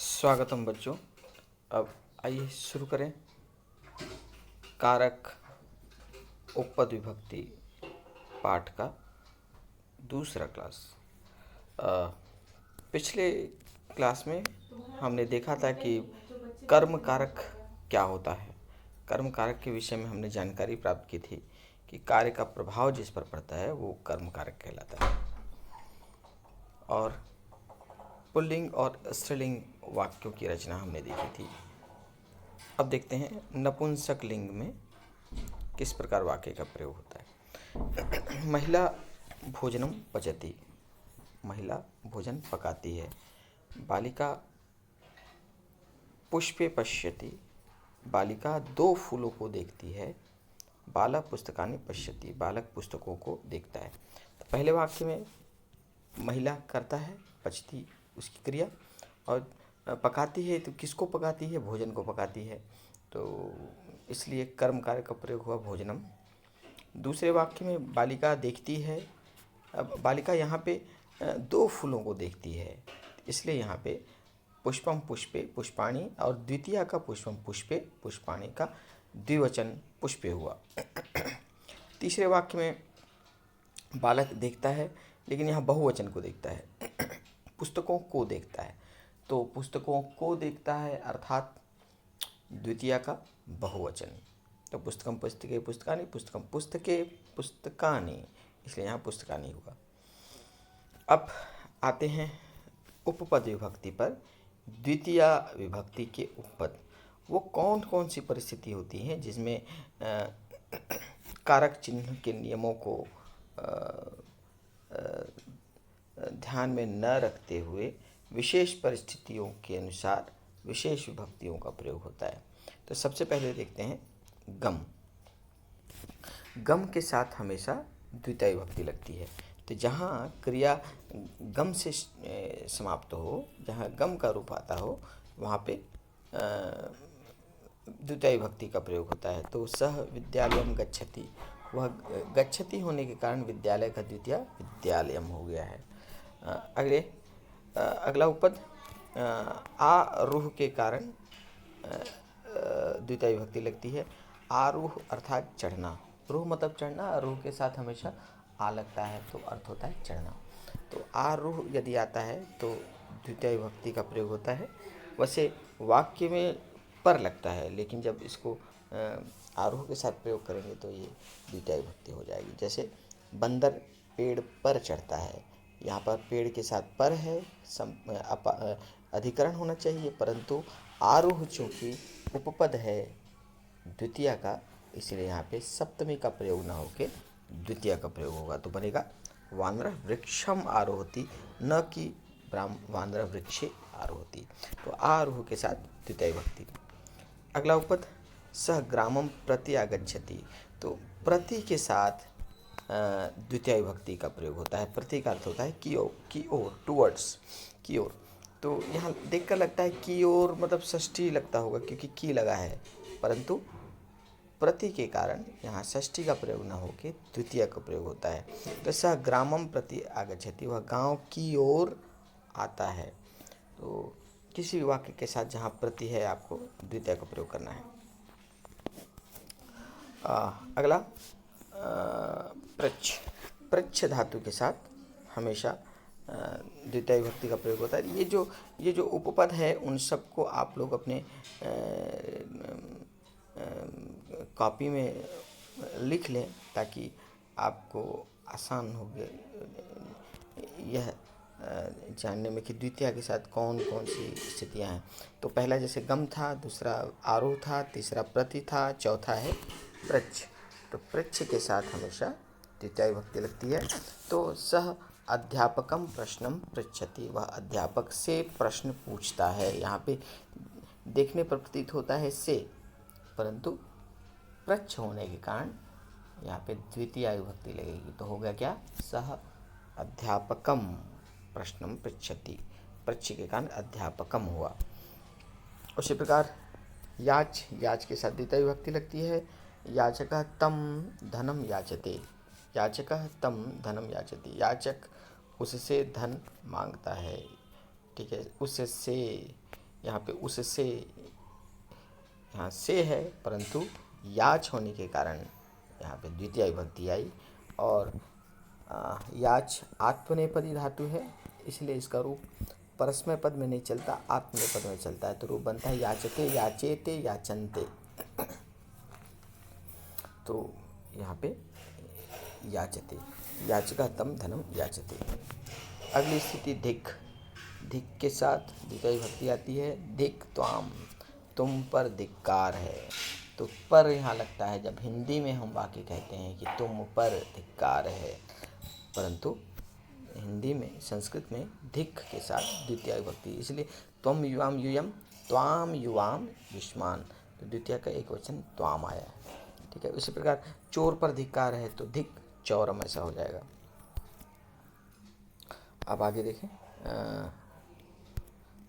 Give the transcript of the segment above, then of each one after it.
स्वागतम बच्चों। अब आइए शुरू करें कारक उपपद विभक्ति पाठ का दूसरा क्लास। पिछले क्लास में हमने देखा था कि कर्म कारक क्या होता है। कर्म कारक के विषय में हमने जानकारी प्राप्त की थी कि कार्य का प्रभाव जिस पर पड़ता है वो कर्म कारक कहलाता है। और पुल्लिंग और स्त्रीलिंग वाक्यों की रचना हमने देखी थी। अब देखते हैं नपुंसक लिंग में किस प्रकार वाक्य का प्रयोग होता है। महिला भोजनम पचती, महिला भोजन पकाती है। बालिका पुष्पे पश्यति, बालिका दो फूलों को देखती है। बालक पुस्तकानि पश्यति, बालक पुस्तकों को देखता है। तो पहले वाक्य में महिला करता है, पचती उसकी क्रिया, और पकाती है तो किसको पकाती है? भोजन को पकाती है। तो इसलिए कर्म कार्य का प्रयोग हुआ भोजनम। दूसरे वाक्य में बालिका देखती है। अब बालिका यहाँ पे दो फूलों को देखती है, इसलिए यहाँ पे पुष्पम पुष्पे पुष्पाणि और द्वितीय का पुष्पम पुष्पे पुष्पाणि का द्विवचन पुष्पे हुआ। तीसरे वाक्य में बालक देखता है, लेकिन यहाँ बहुवचन को देखता है, पुस्तकों को देखता है। तो पुस्तकों को देखता है अर्थात द्वितीय का बहुवचन। तो पुस्तकम पुस्तके पुस्तकानि, पुस्तकम पुस्तके पुस्तकानि, इसलिए यहाँ पुस्तकानि होगा। अब आते हैं उपपद विभक्ति पर। द्वितीय विभक्ति के उपपद वो कौन कौन सी परिस्थिति होती हैं जिसमें कारक चिन्ह के नियमों को ध्यान में न रखते हुए विशेष परिस्थितियों के अनुसार विशेष विभक्तियों का प्रयोग होता है। तो सबसे पहले देखते हैं गम। गम के साथ हमेशा द्वितीय विभक्ति लगती है। तो जहाँ क्रिया गम से समाप्त हो, जहाँ गम का रूप आता हो, वहाँ पे द्वितीय विभक्ति का प्रयोग होता है। तो सह विद्यालयम गच्छति, वह गच्छति होने के कारण विद्यालय का द्वितीय विद्यालयम हो गया है। अगला उपपद आरूह के कारण द्वितीय विभक्ति लगती है। आरूह अर्थात चढ़ना, रूह मतलब चढ़ना, आरूह के साथ हमेशा आ लगता है तो अर्थ होता है चढ़ना। तो आरूह यदि आता है तो द्वितीय विभक्ति का प्रयोग होता है। वैसे वाक्य में पर लगता है, लेकिन जब इसको आरूह के साथ प्रयोग करेंगे तो ये द्वितीय विभक्ति हो जाएगी। जैसे बंदर पेड़ पर चढ़ता है, यहाँ पर पेड़ के साथ पर है, अधिकरण होना चाहिए, परंतु आरूह चूँकि उपपद है द्वितीय का, इसलिए यहाँ पे सप्तमी का प्रयोग ना होके द्वितीय का प्रयोग होगा। तो बनेगा वानरः वृक्षम आरोहति, न कि वानरः वृक्षे आरोहति। तो आरूह के साथ द्वितीय विभक्ति। अगला उपपद सह ग्रामम प्रति आगच्छति। तो प्रति के साथ द्वितीय विभक्ति का प्रयोग होता है। प्रति का अर्थ होता है की ओर, टुवर्ड्स, की ओर। तो यहाँ देखकर लगता है की ओर मतलब षष्ठी लगता होगा क्योंकि की लगा है, परंतु प्रति के कारण यहाँ षष्ठी का प्रयोग न होकर द्वितीय का प्रयोग होता है। तो सह ग्रामम प्रति आगच्छति, वह गांव की ओर आता है। तो किसी भी वाक्य के साथ जहाँ प्रति है आपको द्वितीय का प्रयोग करना है। अगला प्रच्छ। प्रच्छ धातु के साथ हमेशा द्वितीय विभक्ति का प्रयोग होता है। ये जो उपपद है उन सबको आप लोग अपने कॉपी में लिख लें ताकि आपको आसान हो यह जानने में कि द्वितीय के साथ कौन कौन सी स्थितियां हैं। तो पहला जैसे गम था, दूसरा आरोह था, तीसरा प्रति था, चौथा है प्रच्छ। तो प्रच्छ के साथ हमेशा द्वितीय विभक्ति लगती है। तो सह अध्यापकम प्रश्नम पृच्छति, वह अध्यापक से प्रश्न पूछता है। यहाँ पे देखने पर प्रतीत होता है से, परंतु प्रच्छ होने के कारण यहाँ पे द्वितीय विभक्ति लगेगी। तो हो गया क्या? सह अध्यापकम प्रश्नम पृच्छति, प्रच्छ के कारण अध्यापकम हुआ। उसी प्रकार याच, याच के साथ द्वितीय विभक्ति लगती है। याचकः तम धनम याचते, याचकः तम धनम याचते, याचक उससे धन मांगता है। ठीक है, उससे यहाँ पे उससे यहाँ से है, परंतु याच होने के कारण यहाँ पे द्वितीय विभक्ति आई। और याच आत्मनेपदी धातु है, इसलिए इसका रूप परस्मै पद में नहीं चलता, आत्मनेपद में चलता है। तो रूप बनता है याचते, याचेते, याचन्ते। तो यहाँ पे याचते, याचिका तम धनम याचते। अगली स्थिति धिक। धिक के साथ द्वितीय विभक्ति आती है, धिक त्वाम, तुम पर धिक्कार है। तो पर यहाँ लगता है जब हिंदी में हम वाक्य कहते हैं कि तुम पर धिक्कार है, परंतु हिंदी में, संस्कृत में धिक के साथ द्वितीय विभक्ति, इसलिए त्वम युवाम यूयम, त्वाम युवाम युष्मान। तो द्वितीय का एक वचन त्वाम आया है। ठीक है, उसी प्रकार चोर पर धिक्कार है तो धिक चौरम ऐसा हो जाएगा। अब आगे देखें।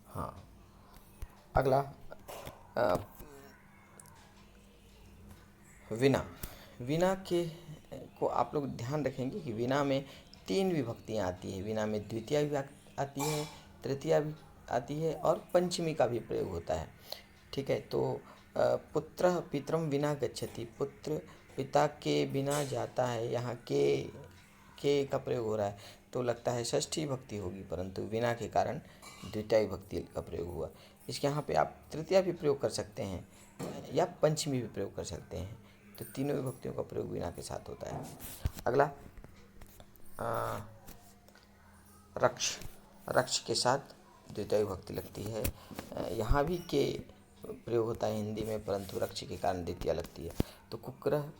हाँ, अगला विना। विना के को आप लोग ध्यान रखेंगे कि विना में 3 विभक्तियाँ आती है। विना में द्वितीय भी आती है, तृतीया भी आती है और पंचमी का भी प्रयोग होता है। ठीक है, तो पुत्र पितरम विना गच्छति, पुत्र पिता के बिना जाता है। यहाँ के का प्रयोग हो रहा है तो लगता है षष्ठी विभक्ति होगी, परंतु विना के कारण द्वितीय विभक्ति का प्रयोग हुआ। इसके यहाँ पे आप तृतीया भी प्रयोग कर सकते हैं या पंचमी भी प्रयोग कर सकते हैं। तो तीनों विभक्तियों का प्रयोग विना के साथ होता है। अगला रक्ष। रक्ष के साथ द्वितीय विभक्ति लगती है। यहाँ भी के प्रयोग होता है हिंदी में, परंतु रक्ष के कारण द्वितीय लगती है। तो कुक्रः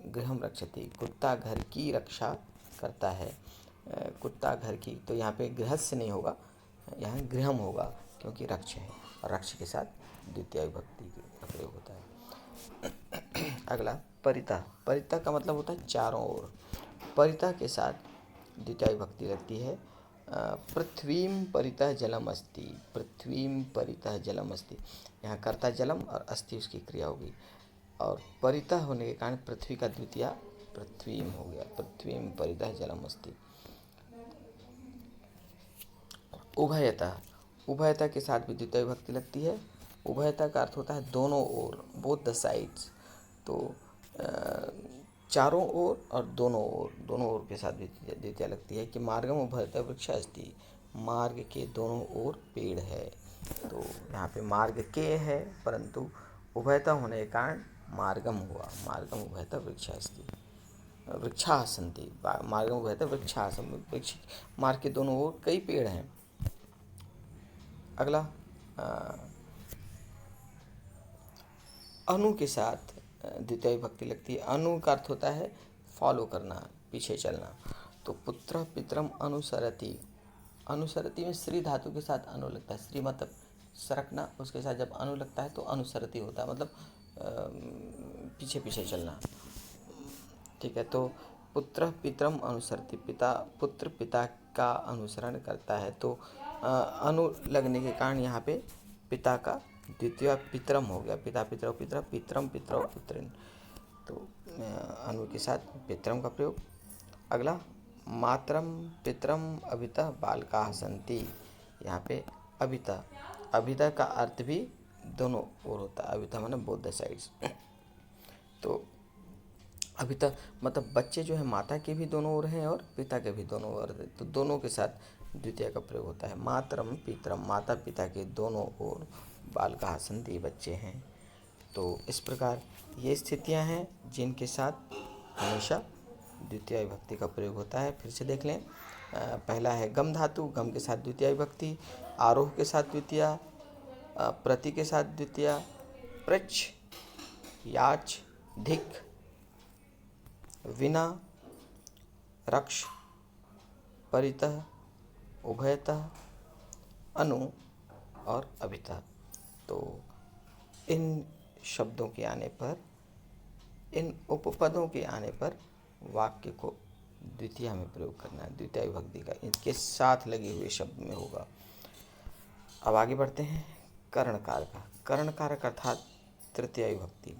गृहम रक्षति, कुत्ता घर की रक्षा करता है। कुत्ता घर की, तो यहाँ पे गृहस्य नहीं होगा, यहाँ गृहम होगा क्योंकि रक्ष है, और रक्ष के साथ द्वितीय विभक्ति का प्रयोग होता है। अगला परितः। परितः का मतलब होता है चारों ओर। परितः के साथ द्वितीय विभक्ति लगती है। पृथ्वीम परितः जलम अस्ति, पृथ्वीम परितः जलम अस्ति। यहाँ कर्ता जलम और अस्ति उसकी क्रिया होगी, और परितः होने के कारण पृथ्वी का द्वितीय पृथ्वीम हो गया, पृथ्वीम परितः जलम अस्ति। उभयतः। उभयतः के साथ भी द्वितीय विभक्ति लगती है। उभयतः का अर्थ होता है दोनों ओर, बोथ द साइड्स। तो चारों ओर और दोनों ओर के साथ द्वितीय लगती है कि मार्गम उभयतः वृक्ष अस्ति, मार्ग के दोनों ओर पेड़ है। तो यहाँ पे मार्ग के है, परंतु उभयतः होने के कारण मार्गम हुआ, मार्गम उभयतः वृक्ष अस्ति, वृक्षा सन्ति, मार्गम उभयतः वृक्षा, वृक्ष, मार्ग के दोनों ओर कई पेड़ हैं। अगला अनु के साथ द्वितीय विभक्ति लगती है। अनु का अर्थ होता है फॉलो करना, पीछे चलना। तो पुत्र पितरम अनुसरति, अनुसरति में श्री धातु के साथ अनु लगता है। श्री मतलब सरकना, उसके साथ जब अनु लगता है तो अनुसरति होता है, मतलब पीछे पीछे चलना। ठीक है, तो पुत्र पितरम अनुसरति, पिता पुत्र पिता का अनुसरण करता है। तो अनु लगने के कारण यहाँ पे पिता का द्वितीय पितरम हो गया, पिता पितरौ पितरः, पितरम पितरौ पितरिन। तो अनु के साथ पितरम का प्रयोग। अगला मातरम पितरम अभितः बालकाः सन्ति। यहाँ पे अभितः, अभितः का अर्थ भी दोनों ओर होता है। अभितः माने बोथ द साइड्स। तो अभितः मतलब बच्चे जो है माता के भी दोनों ओर हैं और पिता के भी दोनों ओर, तो दोनों के साथ द्वितीय का प्रयोग होता है। मातरम पितरम, माता पिता के दोनों ओर, बालकाः सन्ति, बच्चे हैं। तो इस प्रकार ये स्थितियां हैं जिनके साथ हमेशा द्वितीय विभक्ति का प्रयोग होता है। फिर से देख लें। पहला है गम धातु, गम के साथ द्वितीय विभक्ति, आरोह के साथ द्वितीय, प्रति के साथ द्वितीय, पृच्छ, याच, धिक, विना, रक्ष, परितः, उभयतः, अनु और अभितः। तो इन शब्दों के आने पर, इन उपपदों के आने पर वाक्य को द्वितीय में प्रयोग करना है, द्वितीय विभक्ति का इनके साथ लगे हुए शब्द में होगा। अब आगे बढ़ते हैं कर्णकार का। कर्णकारक अर्थात तृतीय विभक्ति।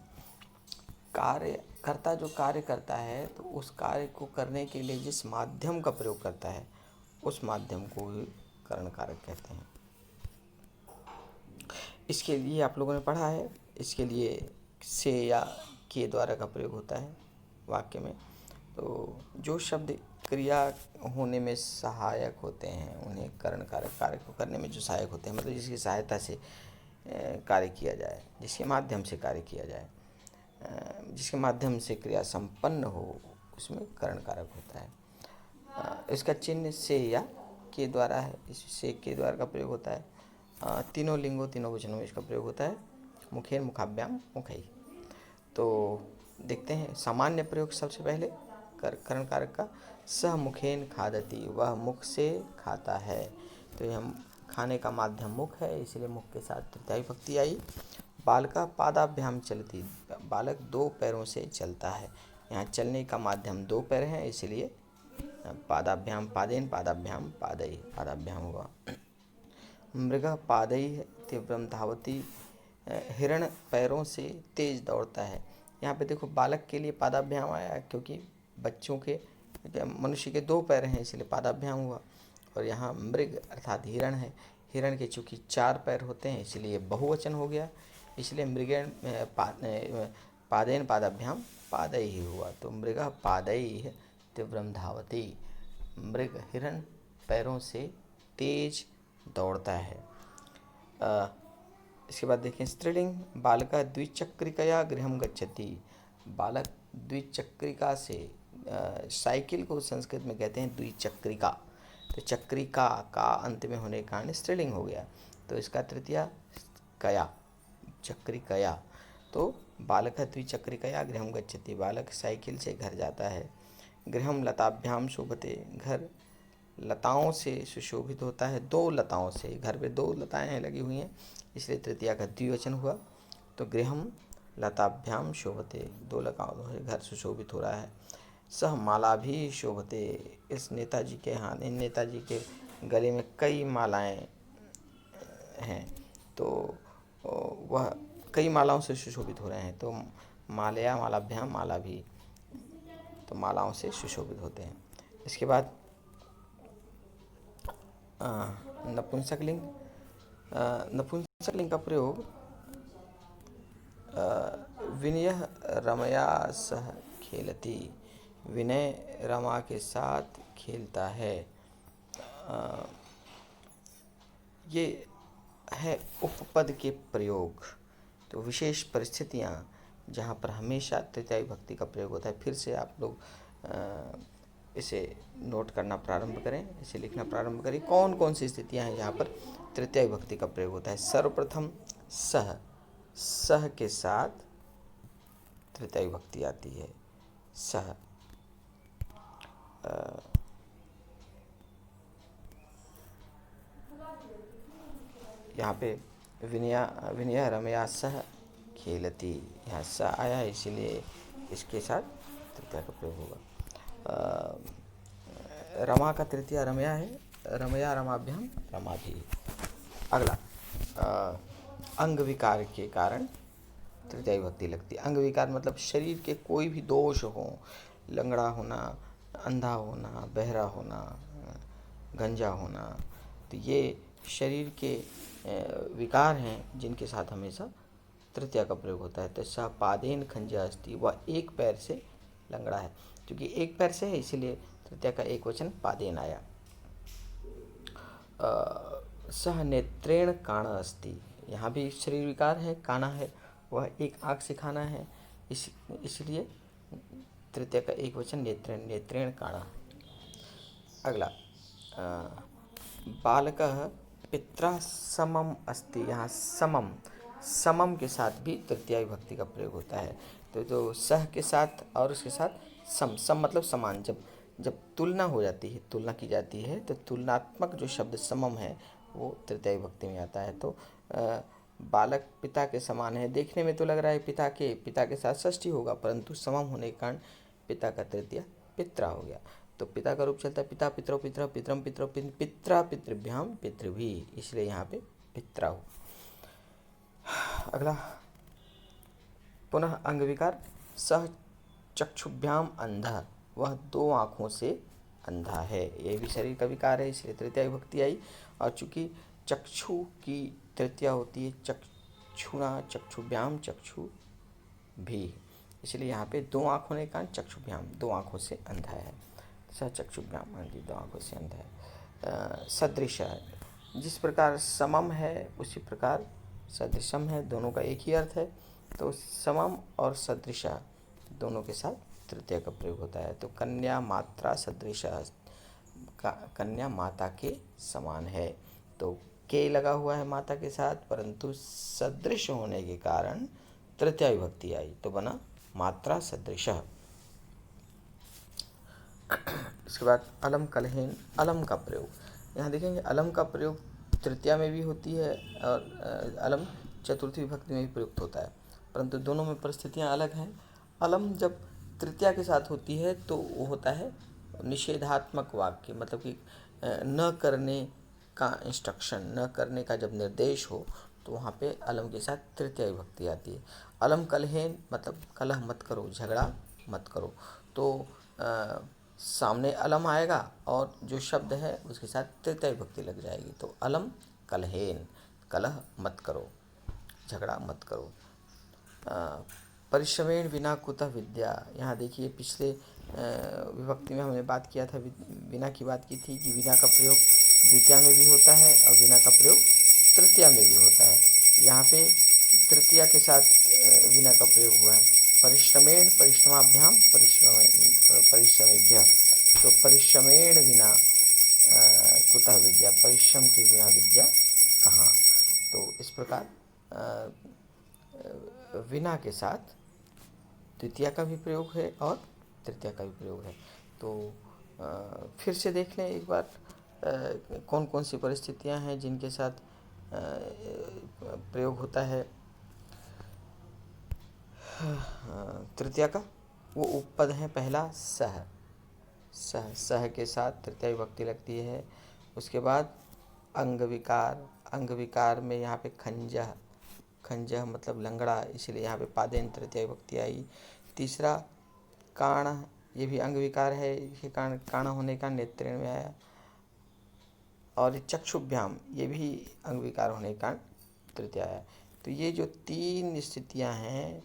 कार्यकर्ता जो कार्य करता है तो उस कार्य को करने के लिए जिस माध्यम का प्रयोग करता है उस माध्यम को ही कर्णकारक कहते हैं। इसके लिए आप लोगों ने पढ़ा है, इसके लिए से या के द्वारा का प्रयोग होता है वाक्य में। तो जो शब्द क्रिया होने में सहायक होते हैं, उन्हें करण कारक कार्य को करने में जो सहायक होते हैं, मतलब जिसकी सहायता से कार्य किया जाए, जिसके माध्यम से कार्य किया जाए, जिसके माध्यम से क्रिया संपन्न हो, उसमें करण कारक होता है। इसका चिन्ह से या के द्वारा है, इससे के द्वारा का प्रयोग होता है। तीनों लिंगों तीनों वचनों में इसका प्रयोग होता है। मुखेन मुखाभ्याम मुखई। तो देखते हैं सामान्य प्रयोग सबसे पहले करण कारक का। सह मुखेन खादति, वह मुख से खाता है। तो हम खाने का माध्यम मुख है, इसलिए मुख के साथ तृतीया विभक्ति आई। बालका पादाभ्याम चलती, बालक दो पैरों से चलता है। यहाँ चलने का माध्यम दो पैर हैं, इसलिए पादाभ्याम पादेन पादाभ्याम पादई, पादाभ्याम हुआ। मृग पादई तीव्रम धावती, हिरण पैरों से तेज दौड़ता है। यहाँ पे देखो बालक के लिए पादाभ्याम आया, क्योंकि बच्चों के मनुष्य के दो पैर हैं, इसलिए पादाभ्याम हुआ। और यहाँ मृग अर्थात हिरण है, हिरण के चूँकि चार पैर होते हैं, इसलिए बहुवचन हो गया, इसलिए मृगेण पादेन पादाभ्याम पादई ही हुआ। तो मृग पादई तीव्रम धावती, मृग हिरण पैरों से तेज दौड़ता है। इसके बाद देखें स्त्रीलिंग, बालका द्विचक्रिकया गृहम गच्छति, बालक द्विचक्रिका से, साइकिल को संस्कृत में कहते हैं द्विचक्रिका, तो चक्रिका का अंत में होने के कारण स्त्रीलिंग हो गया, तो इसका तृतीया कया, चक्रिकया। तो बालक द्विचक्रिकया गृहम गच्छति, बालक साइकिल से घर जाता है। गृहम लताभ्याम शोभते, घर लताओं से सुशोभित होता है, दो लताओं से, घर पे दो लताएं लगी हुई हैं, इसलिए तृतीया का द्विवचन हुआ। तो गृहम लताभ्याम शोभते, दो लताओं से घर सुशोभित हो रहा है। सह माला भी शोभते, इस नेताजी के हाथ, इन नेताजी के गले में कई मालाएं हैं, तो वह कई मालाओं से सुशोभित हो रहे हैं। तो मालया मालाभ्याम माला भी, तो मालाओं से सुशोभित होते हैं। इसके बाद नपुंसकलिंग, नपुंसकलिंग का प्रयोग विनय रमया सह खेलती, विनय रमा के साथ खेलता है। ये है उपपद के प्रयोग। तो विशेष परिस्थितियाँ जहाँ पर हमेशा तृतीया विभक्ति का प्रयोग होता है, फिर से आप लोग इसे नोट करना प्रारंभ करें, इसे लिखना प्रारंभ करें। कौन कौन सी स्थितियाँ हैं जहाँ पर तृतीया विभक्ति का प्रयोग होता है। सर्वप्रथम सह, सह के साथ तृतीया विभक्ति आती है, सह। यहाँ पे विनय रमया सह खेलती, यहाँ सह आया है, इसीलिए इसके साथ तृतीया का प्रयोग होगा। रमा का तृतीया रमया है, रमया रमाभ्याम रमा भी। अगला अंग विकार के कारण तृतीया विभक्ति लगती है। अंग विकार मतलब शरीर के कोई भी दोष हो, लंगड़ा होना, अंधा होना, बहरा होना, गंजा होना, तो ये शरीर के विकार हैं जिनके साथ हमेशा तृतीया का प्रयोग होता है। तो सह पादेन खंजा अस्ति, वह एक पैर से लंगड़ा है, क्योंकि एक पैर से है इसीलिए तृतीया का एक वचन पादेन आया। सह नेत्रेण काण अस्ति, यहाँ भी शरीर विकार है, काना है, वह एक आँख से खाना है, इसलिए तृतीया का एक वचन नेत्रेण, नेत्रेण काणा। अगला बालकः पित्रा समम अस्ति, यहाँ समम, समम के साथ भी तृतीया विभक्ति का प्रयोग होता है। तो सह के साथ और उसके साथ सम, सम मतलब समान। जब तुलना हो जाती है, तुलना की जाती है, तो तुलनात्मक जो शब्द समम है वो तृतीया विभक्ति में आता है। तो बालक पिता के समान है, देखने में तो लग रहा है पिता के साथ षष्ठी होगा, परंतु समम होने के कारण पिता का तृतीया पित्रा हो गया। तो पिता का रूप चलता है पिता पितरो पितरा पितरम पितरो पित्रा पितृभ्याम पितृभी, इसलिए यहाँ पे पित्रा हो। अगला पुनः अंग विकार, सह चक्षुभ्याम अंधा, वह दो आँखों से अंधा है, ये भी शरीर का विकार है, इसलिए तृतीया विभक्ति आई। और चूंकि चक्षु की तृतीया होती है चक्षुणा चक्षुभ्याम चक्षु भी, इसलिए यहाँ पे 2 आँख होने के कारण चक्षुभ्याम, 2 आँखों से अंधा है। स चक्षुभ्याम, 2 आँखों से अंधा है। सदृश, जिस प्रकार समम है उसी प्रकार सदृशम है, दोनों का एक ही अर्थ है। तो समम और सदृशा दोनों के साथ तृतीया का प्रयोग होता है। तो कन्या मात्रा सदृश, कन्या माता के समान है। तो के लगा हुआ है माता के साथ, परंतु सदृश होने के कारण तृतीया विभक्ति आई तो बना मात्रा सदृश। इसके बाद अलम कलहेन, अलम का प्रयोग, यहाँ देखेंगे अलम का प्रयोग तृतीया में भी होती है और अलम चतुर्थी विभक्ति में भी प्रयुक्त होता है, परंतु दोनों में परिस्थितियाँ अलग हैं। अलम जब तृतीया के साथ होती है तो वो होता है निषेधात्मक वाक्य, मतलब कि न करने का इंस्ट्रक्शन, न करने का जब निर्देश हो तो वहाँ पे अलम के साथ तृतीया विभक्ति आती है। अलम कलहेन मतलब कलह मत करो, झगड़ा मत करो। तो सामने अलम आएगा और जो शब्द है उसके साथ तृतीया विभक्ति लग जाएगी। तो अलम कलहेन, कलह मत करो, झगड़ा मत करो। परिश्रमेण विना कुतः विद्या, यहाँ देखिए पिछले विभक्ति में हमने बात किया था, विना की बात की थी कि विना का प्रयोग द्वितीया में भी होता है और विना का प्रयोग तृतीया में भी होता है। यहाँ पे तृतीया के साथ विना का प्रयोग हुआ है। परिश्रमेण परिश्रमाभ्याम परिश्रमेभ्यः, तो परिश्रमेण विना कुतः विद्या, परिश्रम के बिना विद्या कहाँ। तो इस प्रकार विना के साथ द्वितीया का भी प्रयोग है और तृतीया का भी प्रयोग है। तो फिर से देख लें एक बार कौन कौन सी परिस्थितियां हैं जिनके साथ प्रयोग होता है तृतीया का। वो उपपद है पहला सह, सह, सह के साथ तृतीया विभक्ति लगती है। उसके बाद अंग विकार, अंग विकार में यहाँ पे खंजह, खंजह मतलब लंगड़ा, इसलिए यहाँ पे पादेन तृतीया विभक्ति आई। तीसरा काण, ये भी अंग विकार है, इसके कारण काण होने का नेत्रेण में आया। और चक्षुभ्याम, ये भी अंग विकार होने के कारण तृतीया आया। तो ये जो 3 स्थितियां हैं,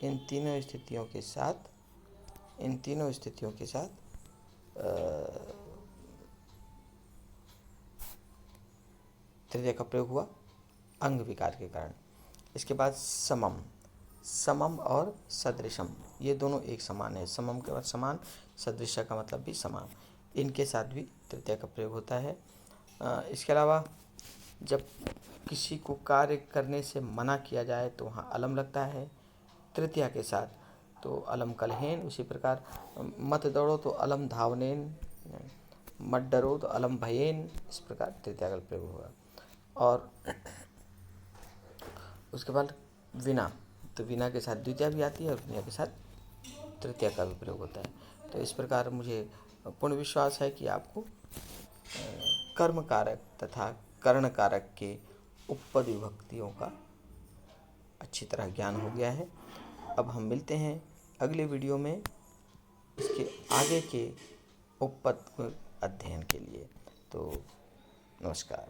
इन तीनों स्थितियों के साथ तृतीया का प्रयोग हुआ अंग विकार के कारण। इसके बाद समम, समम और सदृशम, ये दोनों एक समान है। समम के बाद समान, सदृश का मतलब भी समान, इनके साथ भी तृतीया का प्रयोग होता है। इसके अलावा जब किसी को कार्य करने से मना किया जाए तो वहाँ अलम लगता है तृतीया के साथ, तो अलम कलहेन। उसी प्रकार मत दौड़ो तो अलम धावनेन, मत डरो तो अलम भयेन, इस प्रकार तृतीया का प्रयोग होगा। और उसके बाद विना, तो विना के साथ द्वितीया भी आती है और विना के साथ तृतीया का भी प्रयोग होता है। तो इस प्रकार मुझे पूर्ण विश्वास है कि आपको कर्म कारक तथा कर्ण कारक के उपपद विभक्तियों का अच्छी तरह ज्ञान हो गया है। अब हम मिलते हैं अगले वीडियो में इसके आगे के उपपद अध्ययन के लिए। तो नमस्कार।